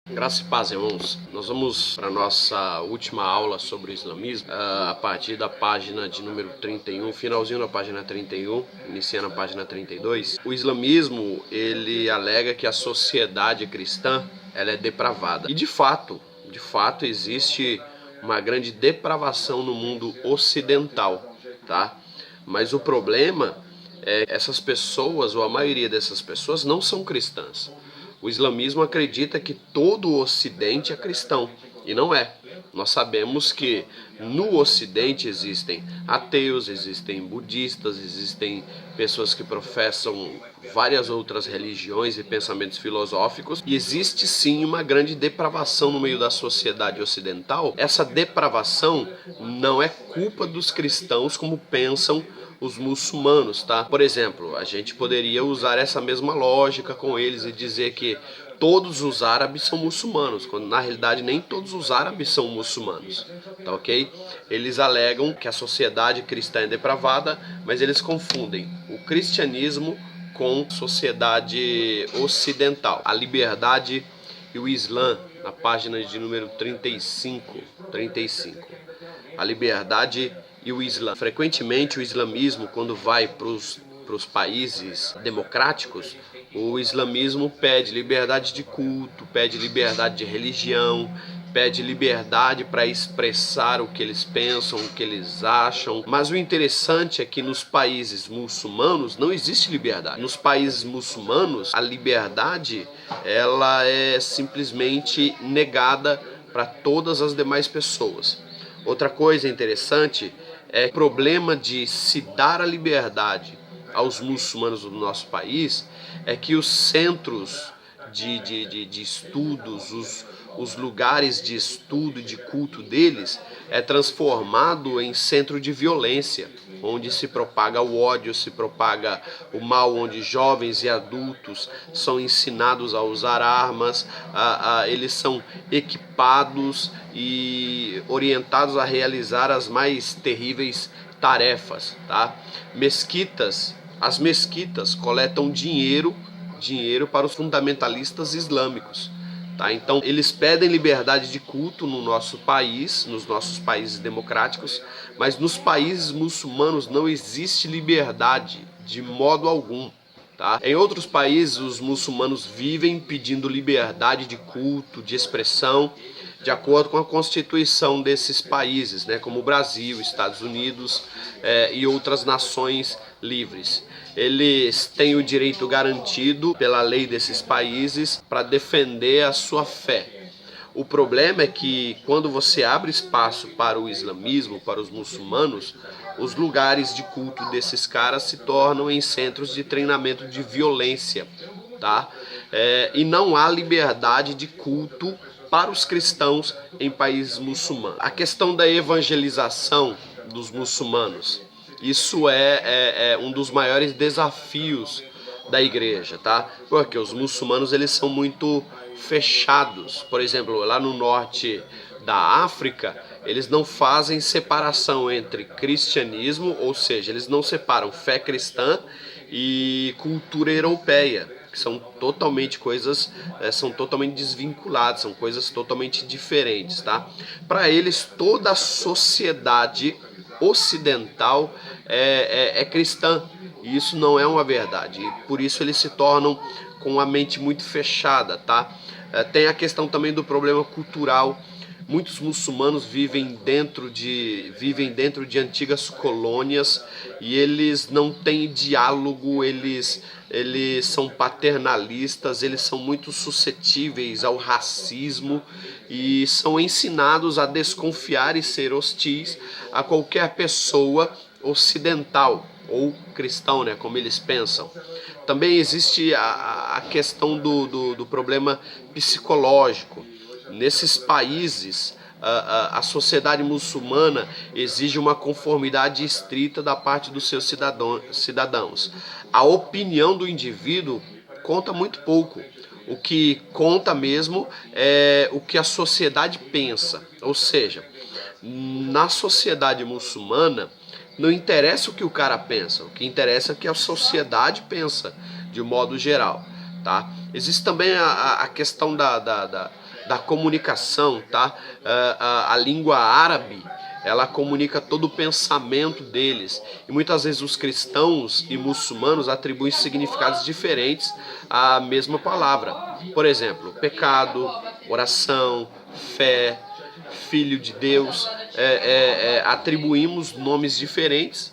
Graça e paz, irmãos. Nós vamos para a nossa última aula sobre o islamismo, a partir da página de número 31, finalzinho da página 31, iniciando a página 32. O islamismo, ele alega que a sociedade cristã, ela é depravada. E de fato existe uma grande depravação no mundo ocidental, tá? Mas o problema é que essas pessoas, ou a maioria dessas pessoas, não são cristãs. O islamismo acredita que todo o Ocidente é cristão, e não é. Nós sabemos que no Ocidente existem ateus, existem budistas, existem pessoas que professam várias outras religiões e pensamentos filosóficos, e existe sim uma grande depravação no meio da sociedade ocidental. Essa depravação não é culpa dos cristãos como pensam os muçulmanos, tá? Por exemplo, a gente poderia usar essa mesma lógica com eles e dizer que todos os árabes são muçulmanos, quando na realidade nem todos os árabes são muçulmanos, tá ok? Eles alegam que a sociedade cristã é depravada, mas eles confundem o cristianismo com sociedade ocidental. A liberdade e o Islã, na página de número 35. A liberdade e o Islã. Frequentemente o islamismo, quando vai para os países democráticos, o islamismo pede liberdade de culto, pede liberdade de religião, pede liberdade para expressar o que eles pensam, o que eles acham. Mas o interessante é que nos países muçulmanos não existe liberdade. Nos países muçulmanos, a liberdade ela é simplesmente negada para todas as demais pessoas. Outra coisa interessante é o problema de se dar a liberdade aos muçulmanos do nosso país é que os centros de estudos, os lugares de estudo e de culto deles é transformado em centro de violência, onde se propaga o ódio, se propaga o mal, onde jovens e adultos são ensinados a usar armas, eles são equipados e orientados a realizar as mais terríveis tarefas, tá? As mesquitas coletam dinheiro para os fundamentalistas islâmicos, tá? Então eles pedem liberdade de culto no nosso país, nos nossos países democráticos, mas nos países muçulmanos não existe liberdade de modo algum, tá? Em outros países os muçulmanos vivem pedindo liberdade de culto, de expressão, de acordo com a constituição desses países, né, como o Brasil, Estados Unidos e outras nações livres. Eles têm o direito garantido pela lei desses países para defender a sua fé. O problema é que quando você abre espaço para o islamismo, para os muçulmanos, os lugares de culto desses caras se tornam em centros de treinamento de violência, tá? E não há liberdade de culto para os cristãos em países muçulmanos. A questão da evangelização dos muçulmanos, isso é um dos maiores desafios da igreja, tá? Porque os muçulmanos eles são muito fechados. Por exemplo, lá no norte da África, eles não fazem separação entre cristianismo, ou seja, eles não separam fé cristã e cultura europeia, que são totalmente são totalmente desvinculadas, são coisas totalmente diferentes, tá? Para eles, toda a sociedade ocidental é cristã, e isso não é uma verdade, e por isso eles se tornam com a mente muito fechada, tá? Tem a questão também do problema cultural. Muitos muçulmanos vivem dentro de antigas colônias e eles não têm diálogo, eles são paternalistas, eles são muito suscetíveis ao racismo e são ensinados a desconfiar e ser hostis a qualquer pessoa ocidental ou cristão, né, como eles pensam. Também existe a questão do problema psicológico. Nesses países, a sociedade muçulmana exige uma conformidade estrita da parte dos seus cidadãos. A opinião do indivíduo conta muito pouco. O que conta mesmo é o que a sociedade pensa. Ou seja, na sociedade muçulmana, não interessa o que o cara pensa, o que interessa é o que a sociedade pensa, de modo geral, tá? Existe também a questão da comunicação, tá? A língua árabe, ela comunica todo o pensamento deles. E muitas vezes os cristãos e muçulmanos atribuem significados diferentes à mesma palavra. Por exemplo, pecado, oração, fé, filho de Deus. Atribuímos nomes diferentes,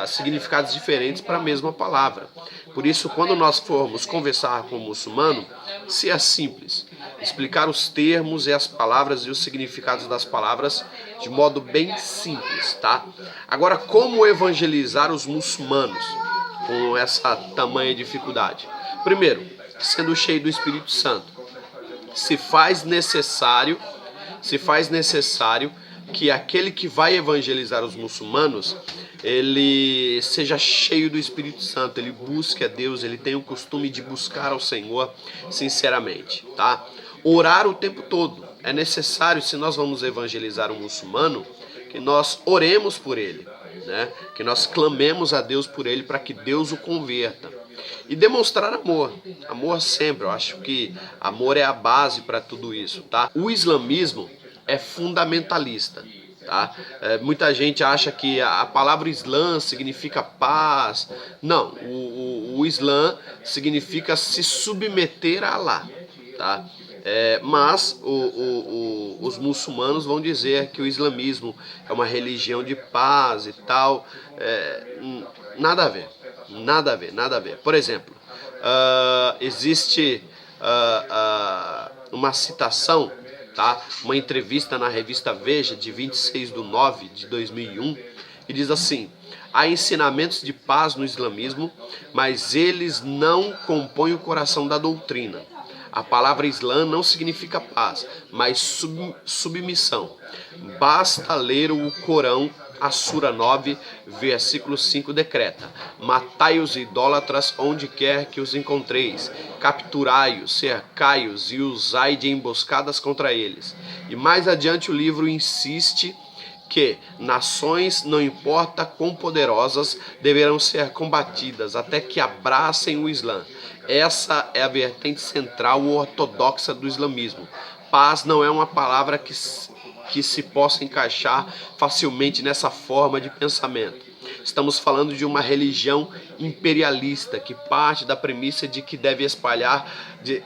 significados diferentes para a mesma palavra. Por isso, quando nós formos conversar com o muçulmano, se é simples, explicar os termos e as palavras e os significados das palavras de modo bem simples, tá? Agora, como evangelizar os muçulmanos com essa tamanha dificuldade? Primeiro, sendo cheio do Espírito Santo. Se faz necessário que aquele que vai evangelizar os muçulmanos, ele seja cheio do Espírito Santo, ele busque a Deus, ele tenha o costume de buscar ao Senhor sinceramente, tá? Orar o tempo todo. É necessário, se nós vamos evangelizar um muçulmano, que nós oremos por ele, né? Que nós clamemos a Deus por ele para que Deus o converta. E demonstrar amor. Amor sempre. Eu acho que amor é a base para tudo isso, tá? O islamismo é fundamentalista, tá? Muita gente acha que a palavra Islã significa paz. Não, o Islã significa se submeter a Allah, tá? Mas os muçulmanos vão dizer que o islamismo é uma religião de paz e tal. Nada a ver, nada a ver, nada a ver. Por exemplo, existe uma citação, tá? Uma entrevista na revista Veja, de 26/9/2001, que diz assim: há ensinamentos de paz no islamismo, mas eles não compõem o coração da doutrina. A palavra Islã não significa paz, mas submissão. Basta ler o Corão. A Sura 9, versículo 5 decreta: matai os idólatras onde quer que os encontreis, capturai-os, cercai-os e usai de emboscadas contra eles. E mais adiante o livro insiste que nações, não importa quão poderosas, deverão ser combatidas até que abracem o Islã. Essa é a vertente central ortodoxa do islamismo. Paz não é uma palavra que se possa encaixar facilmente nessa forma de pensamento. Estamos falando de uma religião imperialista que parte da premissa de que deve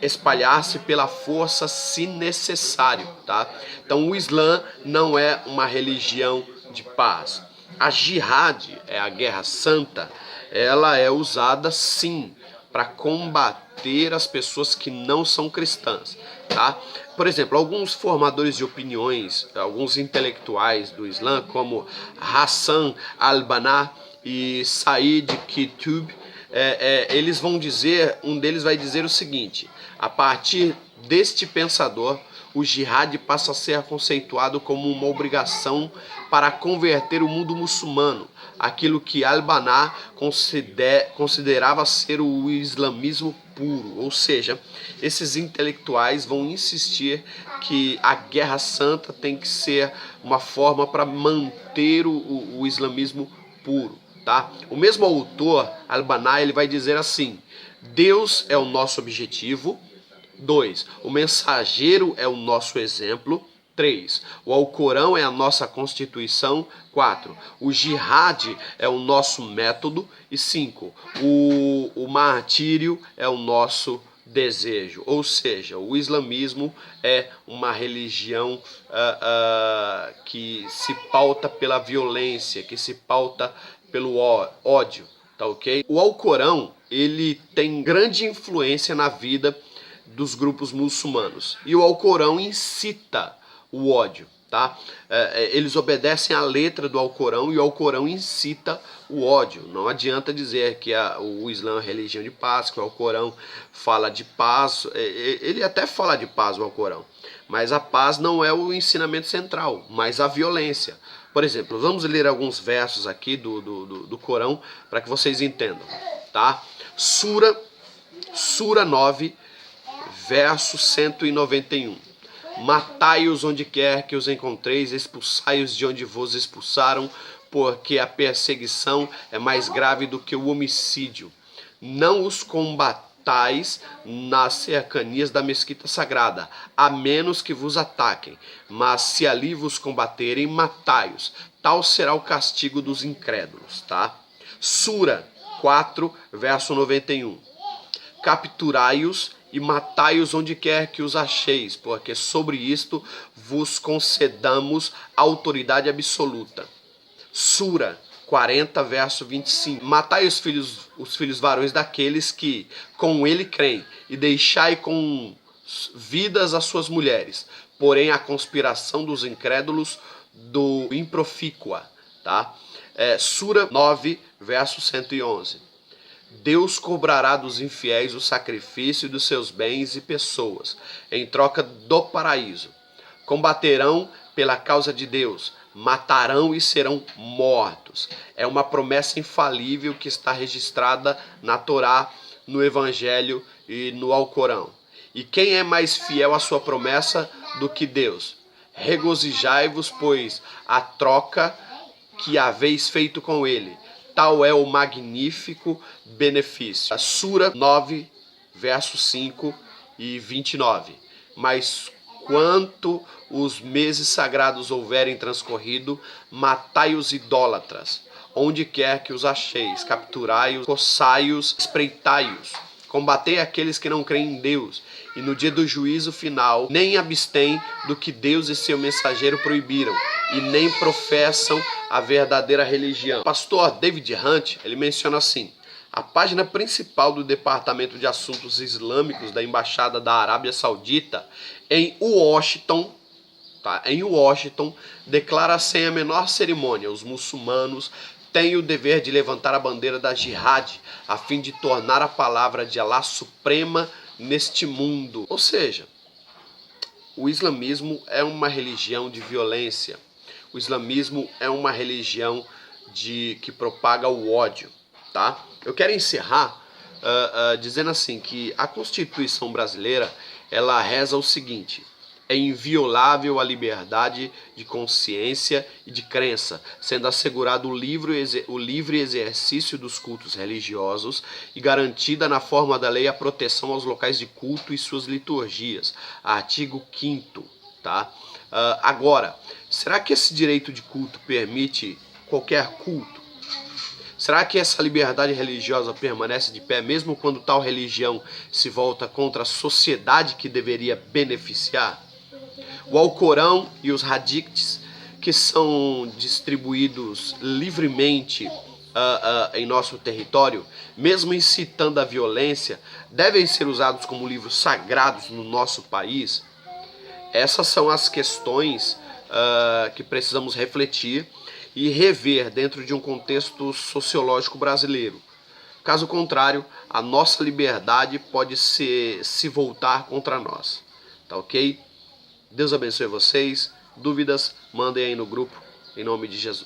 espalhar-se pela força se necessário, tá? Então o Islã não é uma religião de paz. A jihad, a guerra santa, ela é usada sim para combater as pessoas que não são cristãs, tá? Por exemplo, alguns formadores de opiniões, alguns intelectuais do Islã, como Hassan al-Banna e Said Qutb, eles vão dizer, um deles vai dizer o seguinte: a partir deste pensador, o jihad passa a ser conceituado como uma obrigação para converter o mundo muçulmano, aquilo que al-Banna considerava ser o islamismo puro. Ou seja, esses intelectuais vão insistir que a guerra santa tem que ser uma forma para manter o islamismo puro, tá? O mesmo autor, al-Banna, ele vai dizer assim: Deus é o nosso objetivo. 2. O mensageiro é o nosso exemplo. 3. O Alcorão é a nossa constituição. 4. O jihad é o nosso método. E 5. O martírio é o nosso desejo. Ou seja, o islamismo é uma religião que se pauta pela violência, que se pauta pelo ódio, tá ok? O Alcorão, ele tem grande influência na vida dos grupos muçulmanos. E o Alcorão incita o ódio, tá? Eles obedecem à letra do Alcorão e o Alcorão incita o ódio. Não adianta dizer que o Islã é uma religião de paz, que o Alcorão fala de paz. Ele até fala de paz, o Alcorão. Mas a paz não é o ensinamento central, mas a violência. Por exemplo, vamos ler alguns versos aqui do Corão para que vocês entendam, tá? Sura 9, verso 191. Matai-os onde quer que os encontreis, expulsai-os de onde vos expulsaram, porque a perseguição é mais grave do que o homicídio. Não os habitais nas cercanias da mesquita sagrada, a menos que vos ataquem. Mas se ali vos combaterem, matai-os. Tal será o castigo dos incrédulos, tá? Sura 4, verso 91. Capturai-os e matai-os onde quer que os acheis, porque sobre isto vos concedamos autoridade absoluta. Sura 40, verso 25. Matai os filhos varões daqueles que com ele creem, e deixai com vidas as suas mulheres. Porém, a conspiração dos incrédulos do improfícua, tá? Sura 9, verso 111. Deus cobrará dos infiéis o sacrifício dos seus bens e pessoas, em troca do paraíso. Combaterão pela causa de Deus, matarão e serão mortos. É uma promessa infalível que está registrada na Torá, no Evangelho e no Alcorão. E quem é mais fiel à sua promessa do que Deus? Regozijai-vos, pois, a troca que haveis feito com ele. Tal é o magnífico benefício. A Sura 9, verso 5 e 29. Mas quanto os meses sagrados houverem transcorrido, matai os idólatras, onde quer que os acheis, capturai-os, coçai-os, espreitai-os, combatei aqueles que não creem em Deus, e no dia do juízo final nem abstêm do que Deus e seu mensageiro proibiram, e nem professam a verdadeira religião. O pastor David Hunt, ele menciona assim: a página principal do Departamento de Assuntos Islâmicos da Embaixada da Arábia Saudita em Washington, declara sem a menor cerimônia: os muçulmanos têm o dever de levantar a bandeira da jihad a fim de tornar a palavra de Allah suprema neste mundo. Ou seja, o islamismo é uma religião de violência. O islamismo é uma religião que propaga o ódio, tá? Eu quero encerrar dizendo assim que a Constituição brasileira, ela reza o seguinte: é inviolável a liberdade de consciência e de crença, sendo assegurado o livre exercício dos cultos religiosos e garantida na forma da lei a proteção aos locais de culto e suas liturgias. Artigo 5º, tá? Agora, será que esse direito de culto permite qualquer culto? Será que essa liberdade religiosa permanece de pé mesmo quando tal religião se volta contra a sociedade que deveria beneficiar? O Alcorão e os hadiths, que são distribuídos livremente em nosso território, mesmo incitando a violência, devem ser usados como livros sagrados no nosso país? Essas são as questões que precisamos refletir e rever dentro de um contexto sociológico brasileiro. Caso contrário, a nossa liberdade pode se voltar contra nós. Tá ok? Deus abençoe vocês. Dúvidas, mandem aí no grupo, em nome de Jesus.